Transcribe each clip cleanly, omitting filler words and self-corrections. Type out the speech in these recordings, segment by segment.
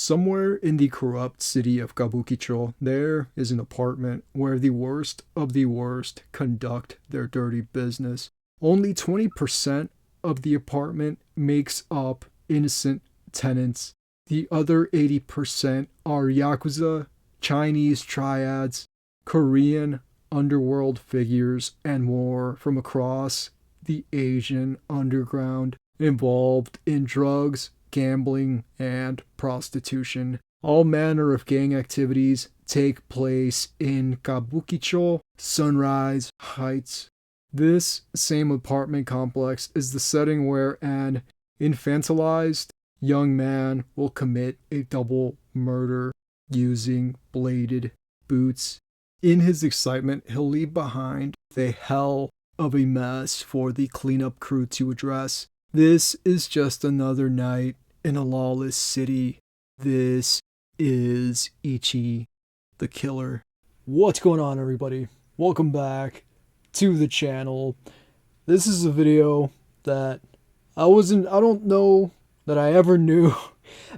Somewhere in the corrupt city of Kabukicho, there is an apartment where the worst of the worst conduct their dirty business. Only 20% of the apartment makes up innocent tenants. The other 80% are Yakuza, Chinese triads, Korean underworld figures, and more from across the Asian underground involved in drugs, gambling, and prostitution. All manner of gang activities take place in Kabukicho Sunrise Heights. This same apartment complex is the setting where an infantilized young man will commit a double murder using bladed boots. In his excitement, he'll leave behind the hell of a mess for the cleanup crew to address. This is just another night in a lawless city. This is Ichi the Killer. What's going on, everybody? Welcome back to the channel. This is a video that I don't know that I ever knew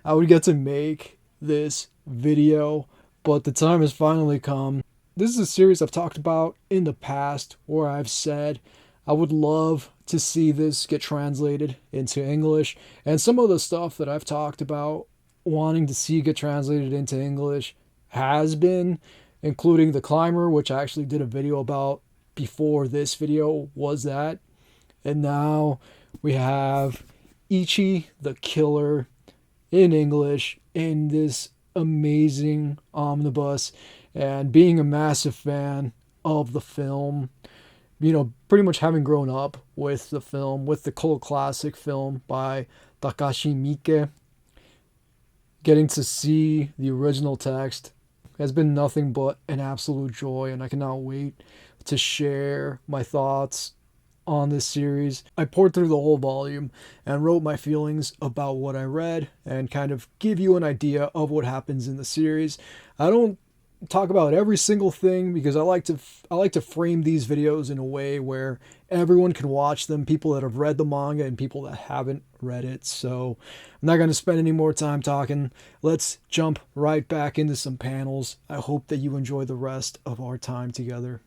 I would get to make this video, but the time has finally come. This is a series I've talked about in the past where I've said I would love to see this get translated into English, and some of the stuff that I've talked about wanting to see get translated into English has been, including The Climber, which I actually did a video about before this video was that. And now we have Ichi the Killer in English in this amazing omnibus. And being a massive fan of the film, pretty much having grown up with the film, with the cult classic film by Takashi Miike, getting to see the original text has been nothing but an absolute joy, and I cannot wait to share my thoughts on this series. I poured through the whole volume and wrote my feelings about what I read and kind of give you an idea of what happens in the series. I don't talk about every single thing because I like to frame these videos in a way where everyone can watch them, people that have read the manga and people that haven't read it. So I'm not going to spend any more time talking. Let's jump right back into some panels. I hope that you enjoy the rest of our time together.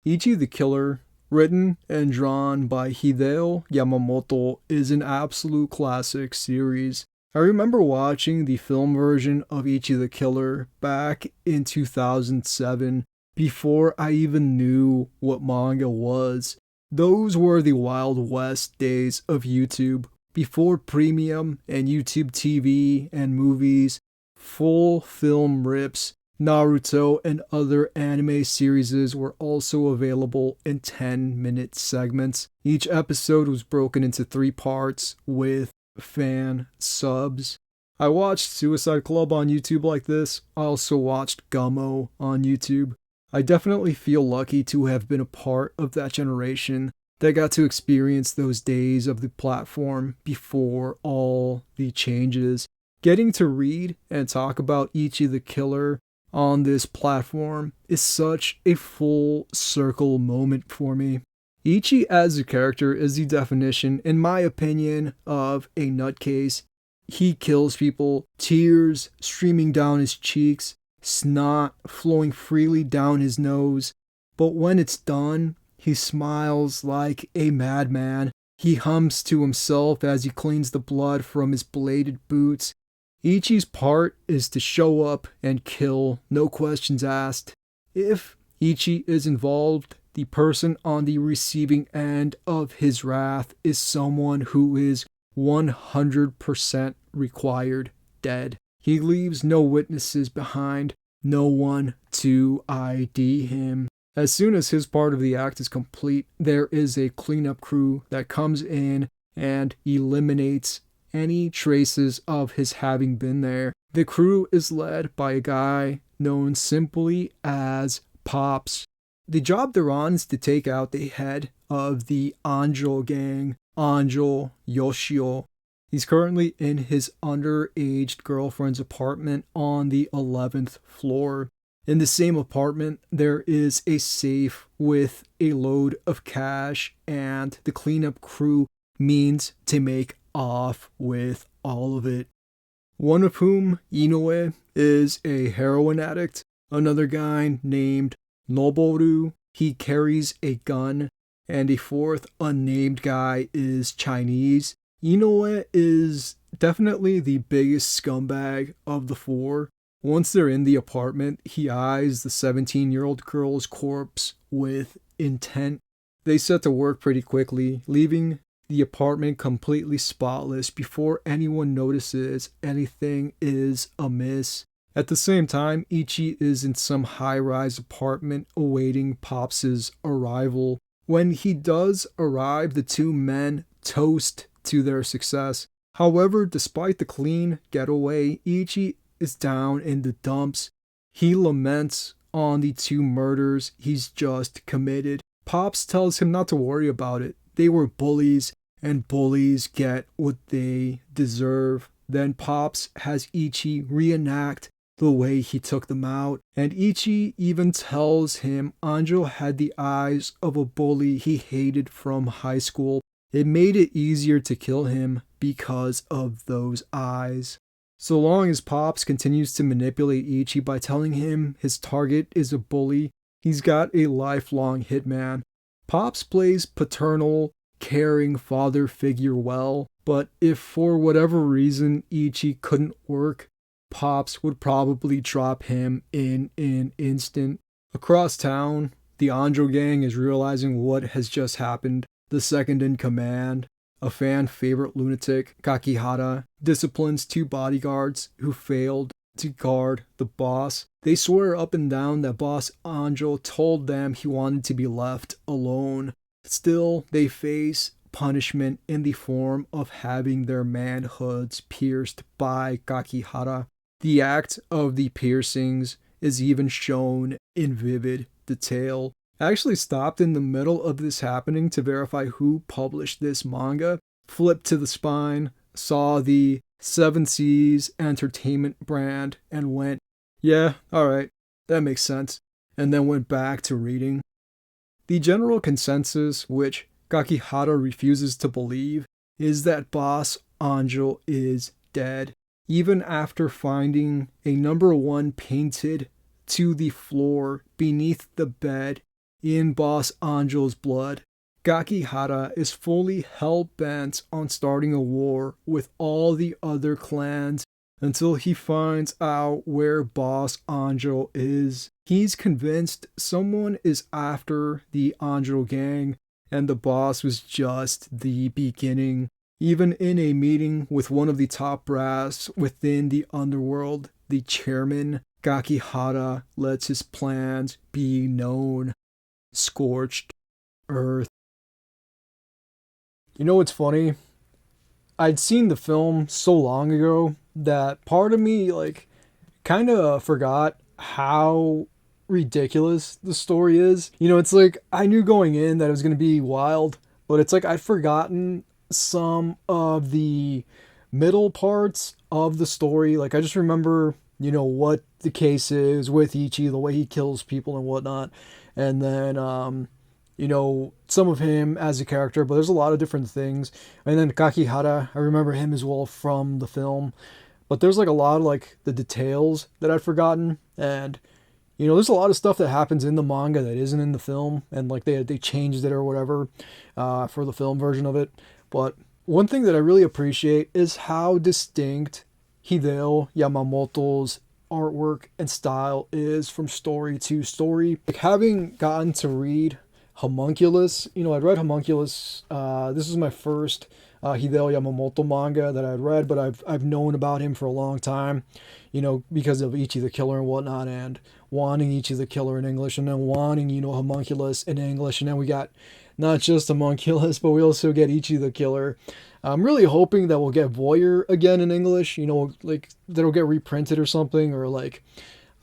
Ichi the Killer, written and drawn by Hideo Yamamoto, is an absolute classic series. I remember watching the film version of Ichi the Killer back in 2007 before I even knew what manga was. Those were the Wild West days of YouTube, before premium and YouTube TV and movies, full film rips. Naruto and other anime series were also available in 10-minute segments. Each episode was broken into 3 parts with fan subs. I watched Suicide Club on YouTube like this. I also watched Gummo on YouTube. I definitely feel lucky to have been a part of that generation that got to experience those days of the platform before all the changes. Getting to read and talk about Ichi the Killer on this platform is such a full circle moment for me. Ichi as a character is the definition, in my opinion, of a nutcase. He kills people, tears streaming down his cheeks, snot flowing freely down his nose. But when it's done, he smiles like a madman. He hums to himself as he cleans the blood from his bladed boots. Ichi's part is to show up and kill, no questions asked. If Ichi is involved, the person on the receiving end of his wrath is someone who is 100% required dead. He leaves no witnesses behind, no one to ID him. As soon as his part of the act is complete, there is a cleanup crew that comes in and eliminates any traces of his having been there. The crew is led by a guy known simply as Pops. The job they're on is to take out the head of the Anjo gang, Anjo Yoshio. He's currently in his underage girlfriend's apartment on the 11th floor. In the same apartment, there is a safe with a load of cash, and the cleanup crew means to make off with all of it. one of whom, Inoue, is a heroin addict. Another guy named Noboru, he carries a gun, and a fourth unnamed guy is Chinese. Inoue is definitely the biggest scumbag of the four. Once they're in the apartment, he eyes the 17-year-old girl's corpse with intent. They set to work pretty quickly, leaving the apartment completely spotless before anyone notices anything is amiss. At the same time, Ichi is in some high-rise apartment awaiting Pops' arrival. When he does arrive, the two men toast to their success. However, despite the clean getaway, Ichi is down in the dumps. He laments on the two murders he's just committed. Pops tells him not to worry about it. They were bullies, and bullies get what they deserve. Then Pops has Ichi reenact the way he took them out, and Ichi even tells him Anjo had the eyes of a bully he hated from high school. It made it easier to kill him because of those eyes. So long as Pops continues to manipulate Ichi by telling him his target is a bully, he's got a lifelong hitman. Pops plays paternal, caring father figure well, but if for whatever reason Ichi couldn't work, Pops would probably drop him in an instant. Across town, the Anjo gang is realizing what has just happened. The second in command, a fan favorite lunatic, Kakihara, disciplines two bodyguards who failed to guard the boss. They swear up and down that Boss Anjo told them he wanted to be left alone. Still, they face punishment in the form of having their manhoods pierced by Kakihara. The act of the piercings is even shown in vivid detail. I actually stopped in the middle of this happening to verify who published this manga, flipped to the spine, saw the 7 Seas Entertainment brand, and went, yeah, alright, that makes sense, and then went back to reading. The general consensus, which Kakihara refuses to believe, is that Boss Anjo is dead. Even after finding a number 1 painted to the floor beneath the bed in Boss Anjo's blood, Kakihara is fully hell-bent on starting a war with all the other clans until he finds out where Boss Anjo is. He's convinced someone is after the Anjo gang, and the boss was just the beginning. Even in a meeting with one of the top brass within the underworld, the chairman, Kakihara lets his plans be known. Scorched earth. You know what's funny? I'd seen the film so long ago that part of me, kind of forgot how ridiculous the story is. You know, it's like I knew going in that it was going to be wild, but it's like I'd forgotten some of the middle parts of the story. Like I just remember, what the case is with Ichi, the way he kills people and whatnot, and then some of him as a character, but there's a lot of different things. And then Kakihara, I remember him as well from the film, but there's a lot of the details that I'd forgotten. And there's a lot of stuff that happens in the manga that isn't in the film, and they changed it or whatever for the film version of it. But one thing that I really appreciate is how distinct Hideo Yamamoto's artwork and style is from story to story. Having gotten to read Homunculus, I'd read Homunculus. This is my first Hideo Yamamoto manga that I'd read, but I've known about him for a long time, because of Ichi the Killer and whatnot, and wanting Ichi the Killer in English, and then wanting, Homunculus in English, and then we got not just Homunculus, but we also get Ichi the Killer. I'm really hoping that we'll get Voyeur again in English, that'll get reprinted or something, or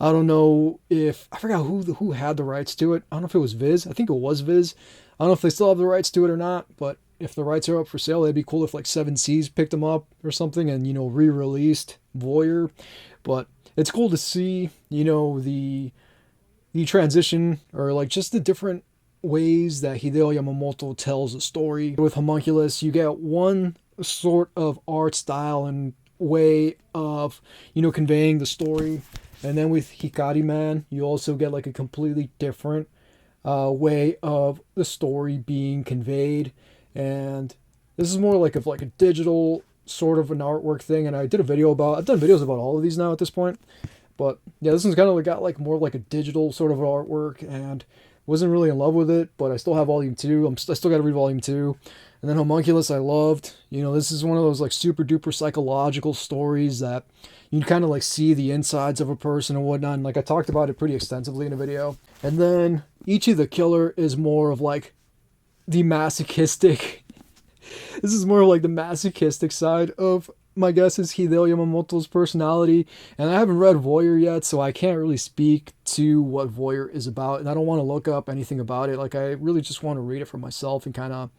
I don't know if, I forgot who had the rights to it. I don't know if it was Viz. I think it was Viz. I don't know if they still have the rights to it or not, but if the rights are up for sale, it'd be cool if 7 Seas picked them up or something and, re-released Voyeur. But it's cool to see, the transition, or just the different ways that Hideo Yamamoto tells a story. With Homunculus, you get one sort of art style and way of, conveying the story. And then with Hikari Man, you also get like a completely different way of the story being conveyed. And this is more like a digital sort of an artwork thing. And I've done videos about all of these now at this point. But yeah, this one's kind of got like more like a digital sort of artwork, and wasn't really in love with it, but I still have volume 2. I still got to read volume 2. And then Homunculus I loved. This is one of those like super duper psychological stories that you kind of like see the insides of a person and whatnot. And like I talked about it pretty extensively in a video. And then Ichi the Killer is more of like the masochistic. This is more like the masochistic side of, my guess is, Hideo Yamamoto's personality. And I haven't read Voyeur yet, so I can't really speak to what Voyeur is about. And I don't want to look up anything about it. Like, I really just want to read it for myself and kind of,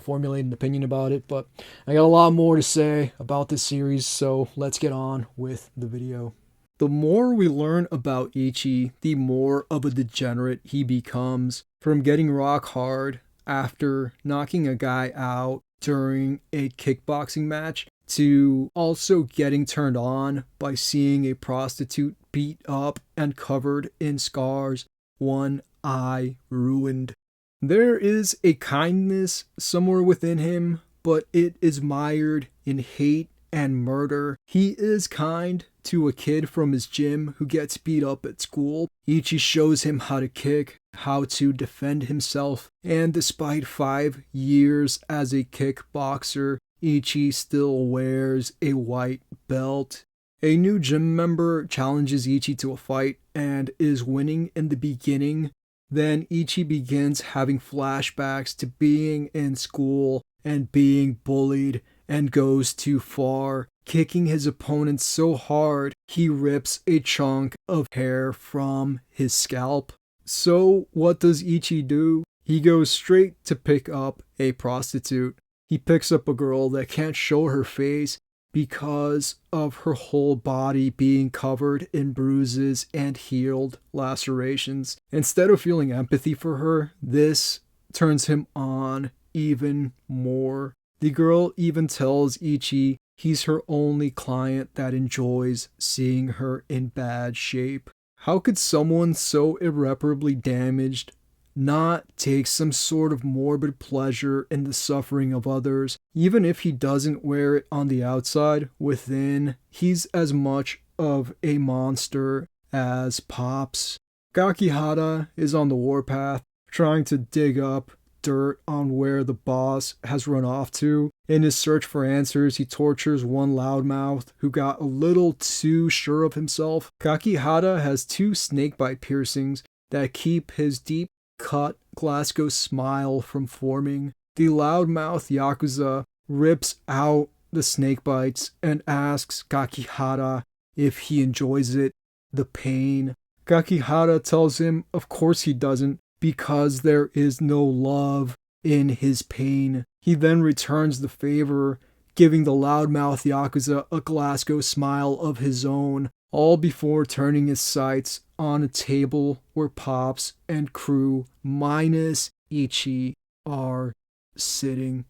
formulate an opinion about it. But I got a lot more to say about this series, so let's get on with the video. The more we learn about Ichi, the more of a degenerate he becomes. From getting rock hard after knocking a guy out during a kickboxing match, to also getting turned on by seeing a prostitute beat up and covered in scars, one eye ruined. There is a kindness somewhere within him, but it is mired in hate and murder. He is kind to a kid from his gym who gets beat up at school. Ichi shows him how to kick, how to defend himself, and despite 5 years as a kickboxer, Ichi still wears a white belt. A new gym member challenges Ichi to a fight and is winning in the beginning. Then Ichi begins having flashbacks to being in school and being bullied and goes too far, kicking his opponent so hard he rips a chunk of hair from his scalp. So what does Ichi do? He goes straight to pick up a prostitute. He picks up a girl that can't show her face because of her whole body being covered in bruises and healed lacerations. Instead of feeling empathy for her, this turns him on even more. The girl even tells Ichi he's her only client that enjoys seeing her in bad shape. How could someone so irreparably damaged not take some sort of morbid pleasure in the suffering of others? Even if he doesn't wear it on the outside, within, he's as much of a monster as Pops. Gakihara is on the warpath, trying to dig up dirt on where the boss has run off to. In his search for answers, he tortures one loudmouth who got a little too sure of himself. Gakihara has 2 snakebite piercings that keep his deep cut Glasgow smile from forming. The loudmouth Yakuza rips out the snake bites and asks Gakihara if he enjoys it, the pain. Gakihara tells him of course he doesn't, because there is no love in his pain. He then returns the favor, giving the loudmouth Yakuza a Glasgow smile of his own, all before turning his sights on a table where Pops and crew minus Ichi are sitting.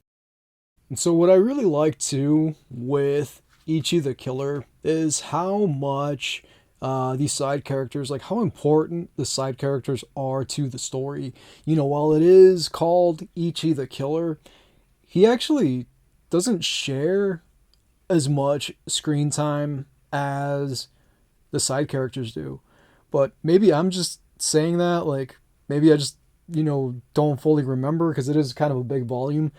And so what I really like too with Ichi the Killer is how much these side characters, like how important the side characters are to the story. While it is called Ichi the Killer, he actually doesn't share as much screen time as the side characters do. But maybe I'm just saying that, like, maybe I just, don't fully remember because it is kind of a big volume.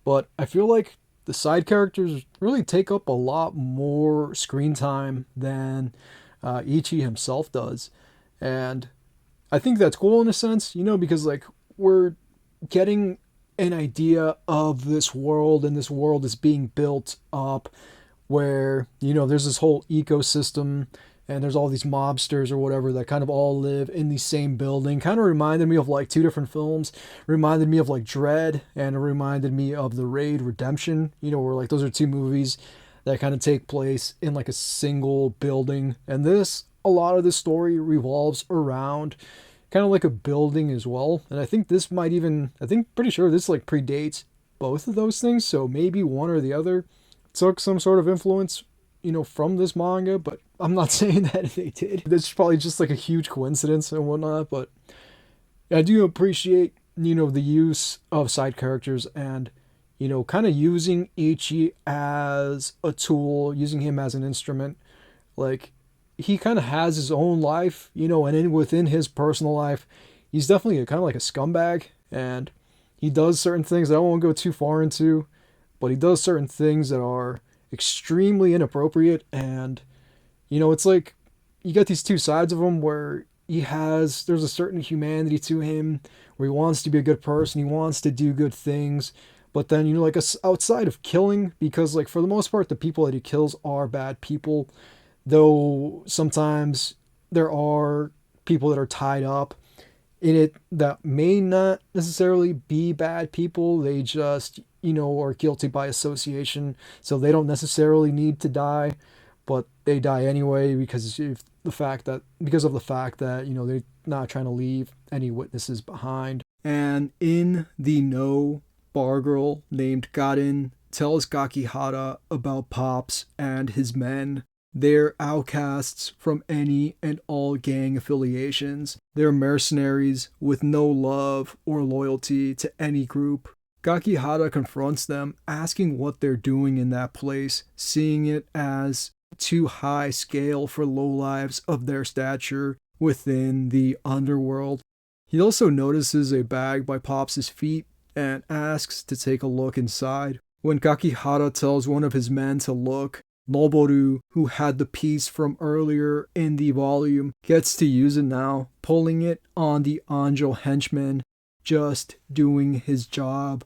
But I feel like the side characters really take up a lot more screen time than Ichi himself does. And I think that's cool in a sense, because, like, we're getting an idea of this world, and this world is being built up where, there's this whole ecosystem, and there's all these mobsters or whatever that kind of all live in the same building. Kind of reminded me of like 2 different films. Reminded me of like Dread, and it reminded me of The Raid Redemption, where like those are 2 movies that kind of take place in like a single building. And a lot of this story revolves around kind of like a building as well. And I think this might even, pretty sure this like predates both of those things. So maybe one or the other took some sort of influence, from this manga, but I'm not saying that they did. This is probably just like a huge coincidence and whatnot, but I do appreciate, the use of side characters and, kind of using Ichi as a tool, using him as an instrument. Like, he kind of has his own life, and within his personal life, he's definitely kind of like a scumbag, and he does certain things that I won't go too far into, but he does certain things that are extremely inappropriate, and, it's like you get these two sides of him where there's a certain humanity to him, where he wants to be a good person, he wants to do good things, but then, like outside of killing, because like for the most part, the people that he kills are bad people, though sometimes there are people that are tied up in it that may not necessarily be bad people. They just, are guilty by association. So they don't necessarily need to die, but they die anyway because of the fact that, they're not trying to leave any witnesses behind. And in the No, Bargirl named Garin tells Gakihara about Pops and his men. They're outcasts from any and all gang affiliations. They're mercenaries with no love or loyalty to any group. Gakihara confronts them, asking what they're doing in that place, seeing it as too high scale for lowlives of their stature within the underworld. He also notices a bag by Pops' feet and asks to take a look inside. When Gakihara tells one of his men to look, Noboru, who had the piece from earlier in the volume, gets to use it now, pulling it on the Anjo henchman, just doing his job.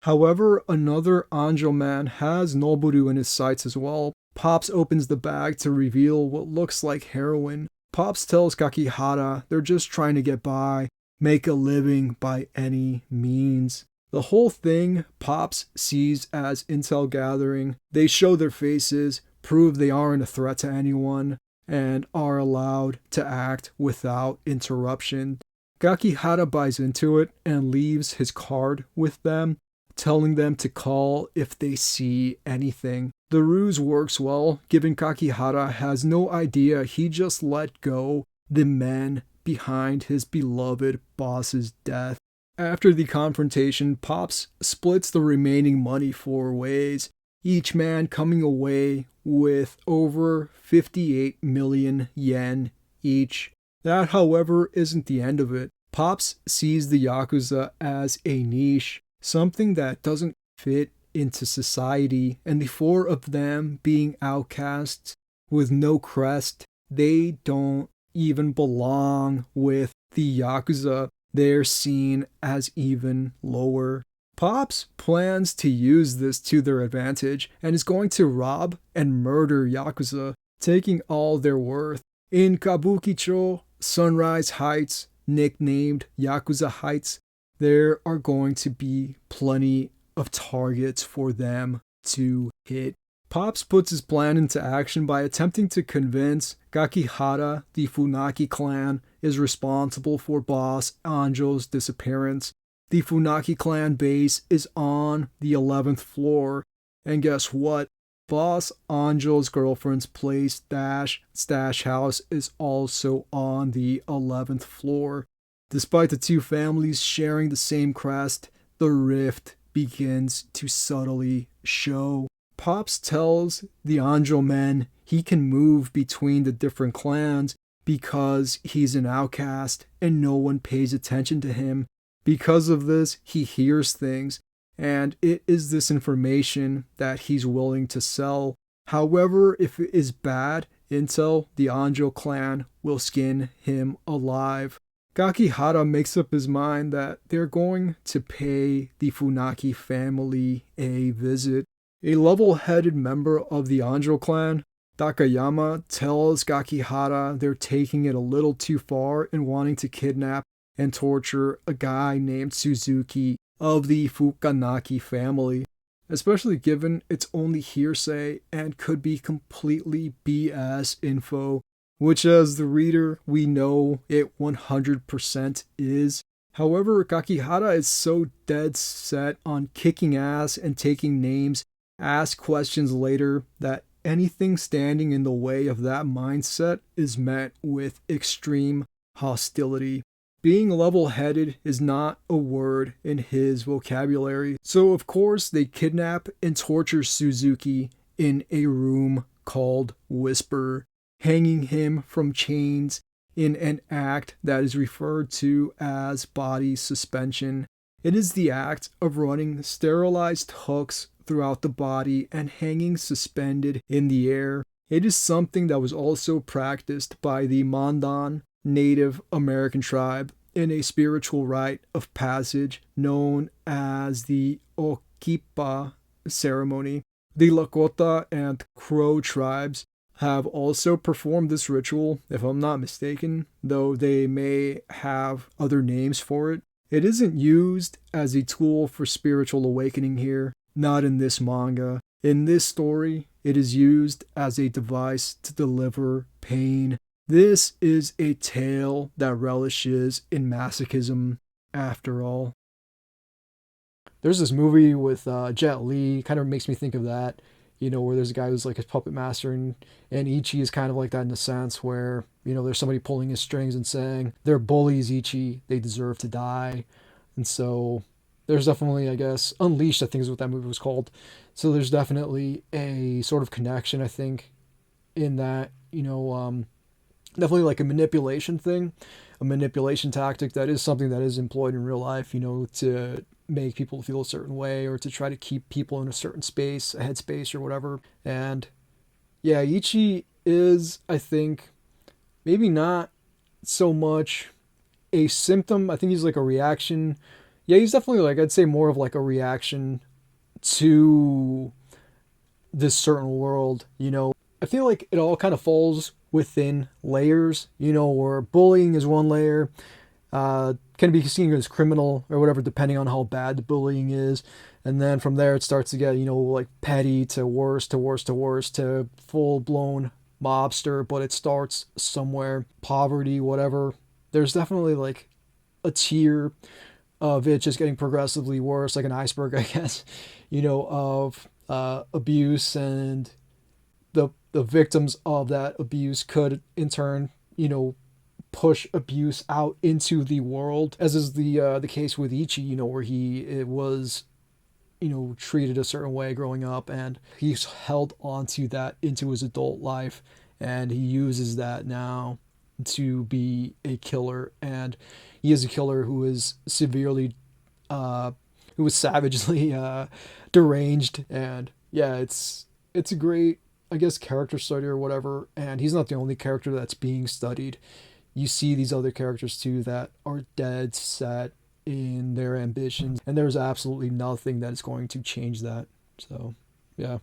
However, another Anjo man has Noboru in his sights as well. Pops opens the bag to reveal what looks like heroin. Pops tells Gakihara they're just trying to get by, make a living by any means. The whole thing Pops sees as intel gathering. They show their faces, prove they aren't a threat to anyone, and are allowed to act without interruption. Gakihara buys into it and leaves his card with them, telling them to call if they see anything. The ruse works well, given Gakihara has no idea he just let go the men behind his beloved boss's death. After the confrontation, Pops splits the remaining money 4 ways, each man coming away with over 58 million yen each. That, however, isn't the end of it. Pops sees the Yakuza as a niche, something that doesn't fit into society, and the 4 of them being outcasts with no crest, they don't even belong with the Yakuza. They're seen as even lower. Pops plans to use this to their advantage and is going to rob and murder Yakuza, taking all their worth. In Kabukicho, Sunrise Heights, nicknamed Yakuza Heights, there are going to be plenty of targets for them to hit. Pops puts his plan into action by attempting to convince Gakihara the Funaki clan is responsible for boss Anjo's disappearance. The Funaki clan base is on the 11th floor, and guess what? Boss Anjo's girlfriend's place stash house is also on the 11th floor. Despite the two families sharing the same crest, the rift begins to subtly show. Pops tells the Anjo men he can move between the different clans because he's an outcast and no one pays attention to him. Because of this, he hears things, and it is this information that he's willing to sell. However, if it is bad intel, the Anjo clan will skin him alive. Gakihara makes up his mind that they're going to pay the Funaki family a visit. A level-headed member of the Anjo clan, Takayama, tells Gakihara they're taking it a little too far in wanting to kidnap and torture a guy named Suzuki of the Fukanaki family, especially given it's only hearsay and could be completely BS info, which as the reader we know it 100% is. However, Gakihara is so dead set on kicking ass and taking names, ask questions later, that anything standing in the way of that mindset is met with extreme hostility. Being level-headed is not a word in his vocabulary. So of course they kidnap and torture Suzuki in a room called Whisper, hanging him from chains in an act that is referred to as body suspension. It is the act of running sterilized hooks throughout the body and hanging suspended in the air. It is something that was also practiced by the Mandan Native American tribe in a spiritual rite of passage known as the Okipa ceremony. The Lakota and Crow tribes have also performed this ritual, if I'm not mistaken, though they may have other names for it. It isn't used as a tool for spiritual awakening here, not in this manga. In this story, it is used as a device to deliver pain. This is a tale that relishes in masochism, after all. There's this movie with Jet Li, kind of makes me think of that, where there's a guy who's like his puppet master, and Ichi is kind of like that in a sense where, there's somebody pulling his strings and saying, they're bullies, Ichi, they deserve to die. And so there's definitely, I guess, Unleashed, I think is what that movie was called. So there's definitely a sort of connection, I think, in that, definitely like a manipulation thing, a manipulation tactic that is something that is employed in real life, to make people feel a certain way or to try to keep people in a certain space, a headspace or whatever. And yeah, Ichi is, I think, maybe not so much a symptom. I think he's like a reaction. Yeah, he's definitely like, I'd say more of like a reaction to this certain world, I feel like it all kind of falls within layers, where bullying is one layer, can be seen as criminal or whatever, depending on how bad the bullying is. And then from there, it starts to get, like petty to worse to worse to worse to full blown mobster, but it starts somewhere, poverty, whatever. There's definitely like a tier of it just getting progressively worse, like an iceberg, I guess, of abuse, and the victims of that abuse could in turn, push abuse out into the world, as is the case with Ichi, where it was, treated a certain way growing up, and he's held onto that into his adult life, and he uses that now to be a killer. And he is a killer who is severely, who was savagely deranged. And yeah, it's a great, I guess, character study or whatever. And he's not the only character that's being studied. You see these other characters too that are dead set in their ambitions, and there's absolutely nothing that is going to change that. So yeah,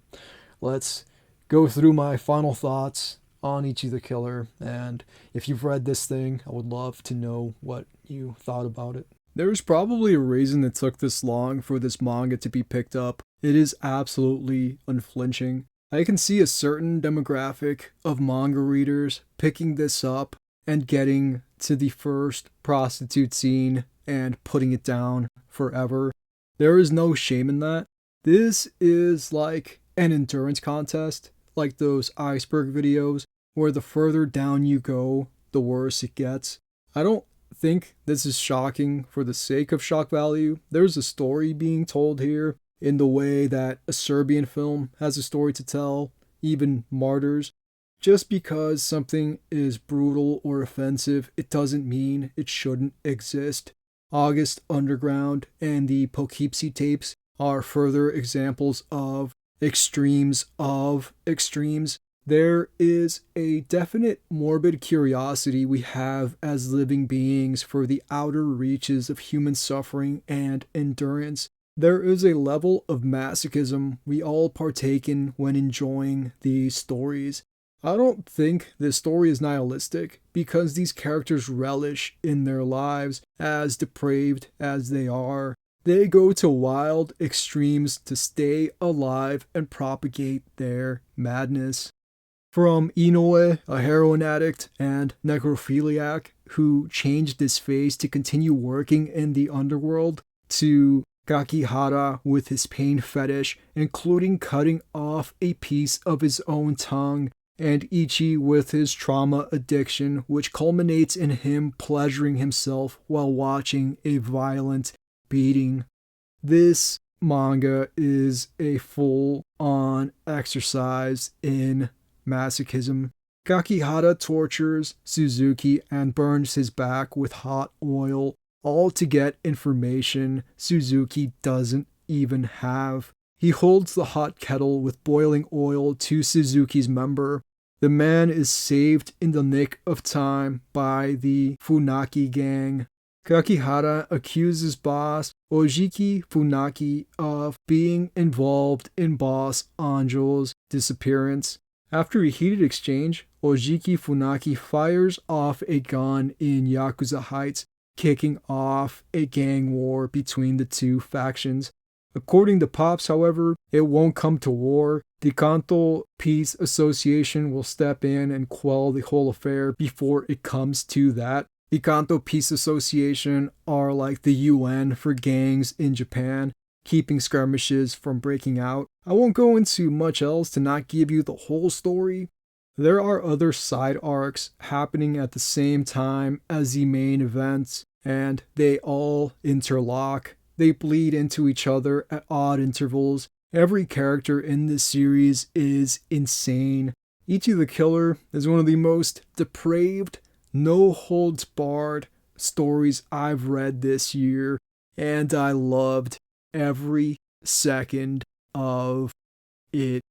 let's go through my final thoughts on Ichi the Killer. And if you've read this thing, I would love to know what you thought about it. There's probably a reason it took this long for this manga to be picked up. It is absolutely unflinching. I can see a certain demographic of manga readers picking this up and getting to the first prostitute scene and putting it down forever. There is no shame in that. This is like an endurance contest, like those iceberg videos, where the further down you go, the worse it gets. I don't think this is shocking for the sake of shock value. There's a story being told here in the way that a Serbian film has a story to tell, even Martyrs. Just because something is brutal or offensive, it doesn't mean it shouldn't exist. August Underground and the Poughkeepsie tapes are further examples of extremes of extremes. There is a definite morbid curiosity we have as living beings for the outer reaches of human suffering and endurance. There is a level of masochism we all partake in when enjoying these stories. I don't think this story is nihilistic, because these characters relish in their lives, as depraved as they are. They go to wild extremes to stay alive and propagate their madness. From Inoue, a heroin addict and necrophiliac who changed his face to continue working in the underworld, to Kakihara with his pain fetish, including cutting off a piece of his own tongue, and Ichi with his trauma addiction, which culminates in him pleasuring himself while watching a violent beating. This manga is a full-on exercise in masochism. Kakihara tortures Suzuki and burns his back with hot oil, all to get information Suzuki doesn't even have. He holds the hot kettle with boiling oil to Suzuki's member. The man is saved in the nick of time by the Funaki gang. Kakihara accuses boss Ojiki Funaki of being involved in boss Angel's disappearance. After a heated exchange, Ojiki Funaki fires off a gun in Yakuza Heights, kicking off a gang war between the two factions. According to Pops, however, it won't come to war. The Kanto Peace Association will step in and quell the whole affair before it comes to that. The Kanto Peace Association are like the UN for gangs in Japan, keeping skirmishes from breaking out. I won't go into much else to not give you the whole story. There are other side arcs happening at the same time as the main events, and they all interlock. They bleed into each other at odd intervals. Every character in this series is insane. Ichi the Killer is one of the most depraved, no-holds-barred stories I've read this year, and I loved every second of it.